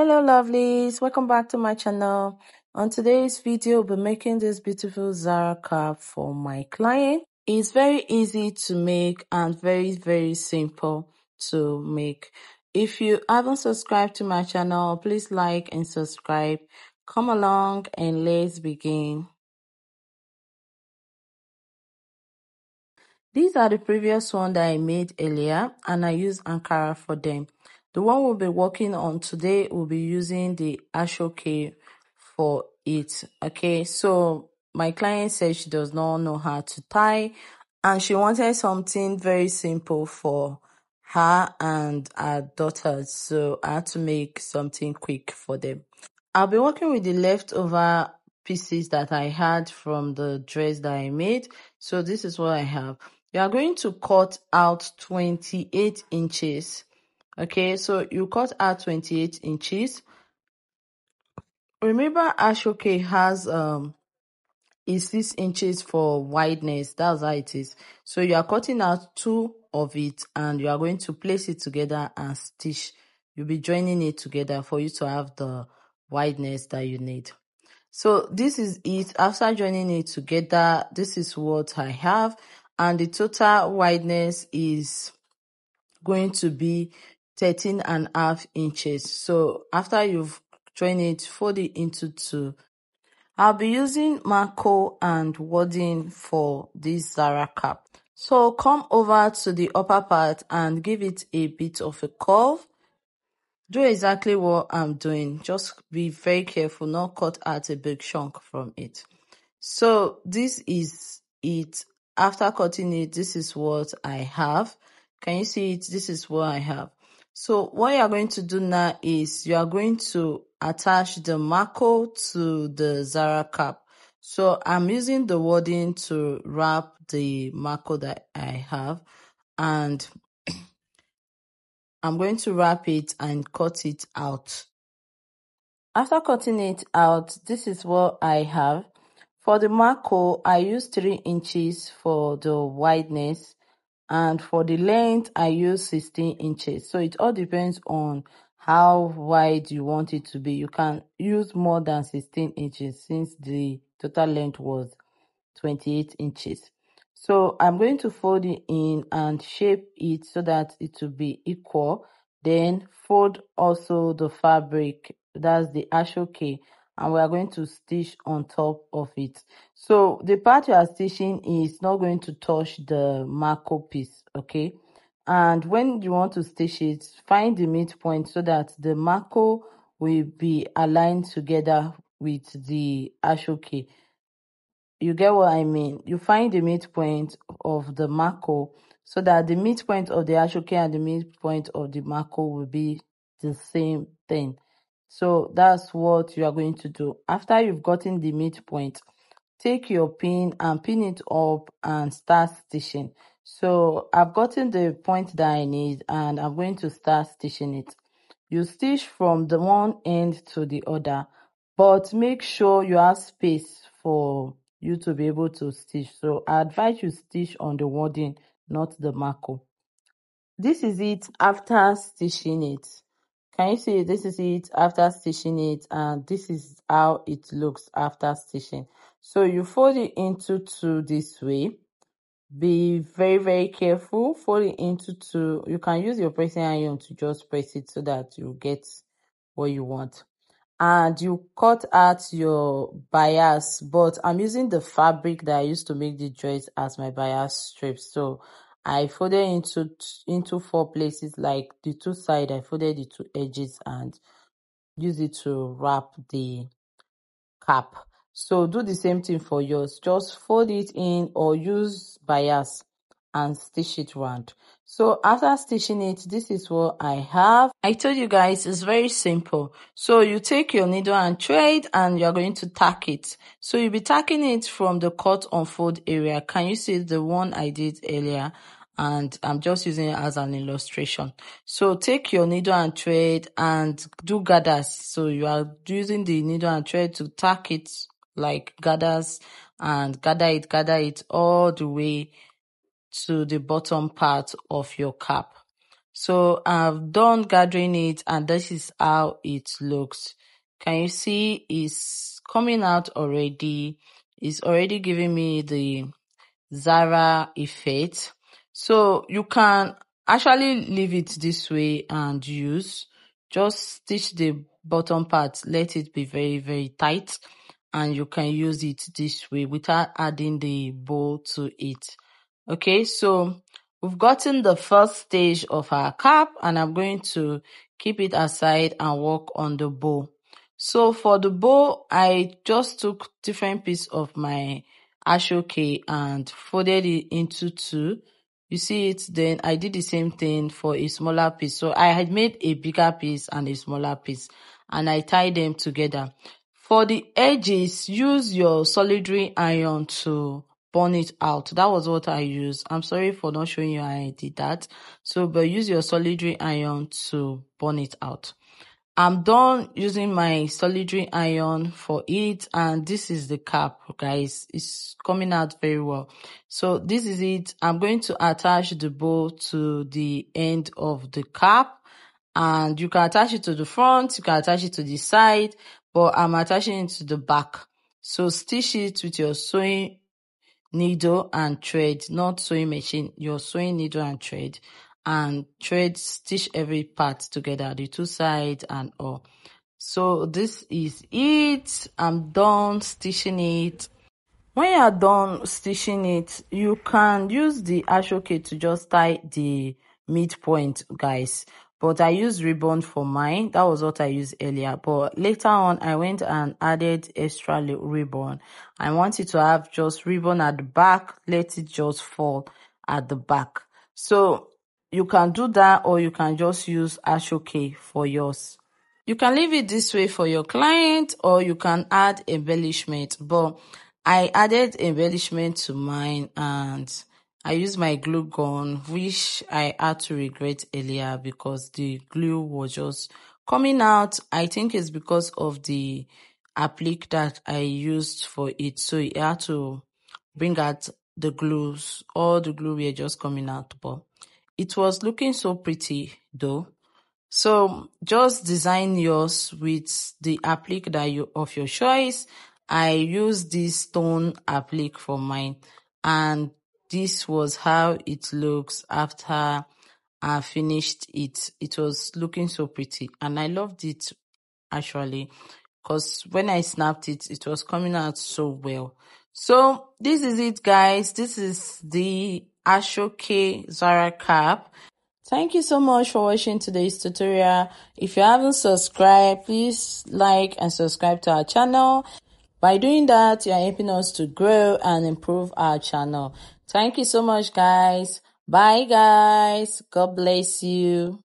Hello lovelies, welcome back to my channel. On today's video, we'll be making this beautiful Zara cap for my client. It's very easy to make and very simple to make. If you haven't subscribed to my channel, please like and subscribe. Come along and let's begin. These are the previous one that I made earlier and I used Ankara for them. The one we'll be working on today, we'll be using the Ashoke for it. Okay, so my client said she does not know how to tie and she wanted something very simple for her and her daughters. So I had to make something quick for them. I'll be working with the leftover pieces that I had from the dress that I made. So this is what I have. You are going to cut out 28 inches. Okay, so you cut out 28 inches. Remember, Ashoke has is 6 inches for wideness. That's how it is. So you are cutting out 2 of it and you are going to place it together and stitch. You'll be joining it together for you to have the wideness that you need. So this is it. After joining it together, this is what I have, and the total wideness is going to be 13.5 inches. So after you've joined it, fold it into 2. I'll be using Marco and wadding for this Zara cap. So come over to the upper part and give it a bit of a curve. Do exactly what I'm doing. Just be very careful, not cut out a big chunk from it. So this is it. After cutting it, this is what I have. Can you see it? This is what I have. So what you are going to do now is you are going to attach the Marco to the Zara cap. So I'm using the wadding to wrap the Marco that I have, and I'm going to wrap it and cut it out. After cutting it out, this is what I have. For the Marco, I use 3 inches for the wideness, and for the length, I use 16 inches. So it all depends on how wide you want it to be. You can use more than 16 inches since the total length was 28 inches. So I'm going to fold it in and shape it so that it will be equal. Then fold also the fabric, that's the Ashoke, and we are going to stitch on top of it. So the part you are stitching is not going to touch the Marco piece, okay? And when you want to stitch it, find the midpoint so that the Marco will be aligned together with the Ashoke. You get what I mean? You find the midpoint of the Marco so that the midpoint of the Ashoke and the midpoint of the Marco will be the same thing. So that's what you are going to do. After you've gotten the midpoint, take your pin and pin it up and start stitching. So I've gotten the point that I need and I'm going to start stitching it. You stitch from the one end to the other, but make sure you have space for you to be able to stitch. So I advise you stitch on the wadding, not the Marco. This is it after stitching it. Can you see? This is it after stitching it, and this is how it looks after stitching. So you fold it into 2 this way. Be very careful. Fold it into 2. You can use your pressing iron to just press it so that you get what you want. And you cut out your bias, but I'm using the fabric that I used to make the dress as my bias strips. So I folded into 4 places, like the 2 sides. I folded the 2 edges and use it to wrap the cap. So do the same thing for yours. Just fold it in or use bias and stitch it round. So after stitching it, this is what I have. I told you guys it's very simple. So you take your needle and thread and you're going to tack it. So you'll be tacking it from the cut on fold area. Can you see the one I did earlier? And I'm just using it as an illustration. So take your needle and thread and do gathers. So you are using the needle and thread to tack it like gathers and gather it all the way to the bottom part of your cap. So I've done gathering it, and this is how it looks. Can you see it's coming out already? It's already giving me the Zara effect. So you can actually leave it this way and use. Just stitch the bottom part, let it be very, very tight, and you can use it this way without adding the bow to it. Okay, so we've gotten the first stage of our cap, and I'm going to keep it aside and work on the bow. So for the bow, I just took different pieces of my ashoke and folded it into two. You see it? Then I did the same thing for a smaller piece. So I had made a bigger piece and a smaller piece, and I tied them together. For the edges, use your solidary iron to burn it out. That was what I used. I'm sorry for not showing you how I did that. So, but use your solidary iron to burn it out. I'm done using my solidary iron for it, and this is the cap, guys. It's coming out very well. So this is it. I'm going to attach the bow to the end of the cap, and you can attach it to the front, you can attach it to the side, but I'm attaching it to the back. So stitch it with your sewing needle and thread, not sewing machine, your sewing needle and thread, stitch every part together, the two sides and all. So this is it. I'm done stitching it. When you are done stitching it, you can use the ashoke to just tie the midpoint, guys. But I used ribbon for mine. That was what I used earlier. But later on, I went and added extra ribbon. I wanted to have just ribbon at the back. Let it just fall at the back. So you can do that, or you can just use ashoke for yours. You can leave it this way for your client, or you can add embellishment. But I added embellishment to mine, and I used my glue gun, which I had to regret earlier because the glue was just coming out. I think it's because of the applique that I used for it. So it had to bring out the glues. All the glue were just coming out, but it was looking so pretty though. So just design yours with the applique that of your choice. I used this stone applique for mine, and this was how it looks after I finished it. It was looking so pretty, and I loved it actually, because when I snapped it, it was coming out so well. So this is it, guys. This is the Ashoke Zara cap. Thank you so much for watching today's tutorial. If you haven't subscribed, please like and subscribe to our channel. By doing that, you are helping us to grow and improve our channel. Thank you so much, guys. Bye, guys. God bless you.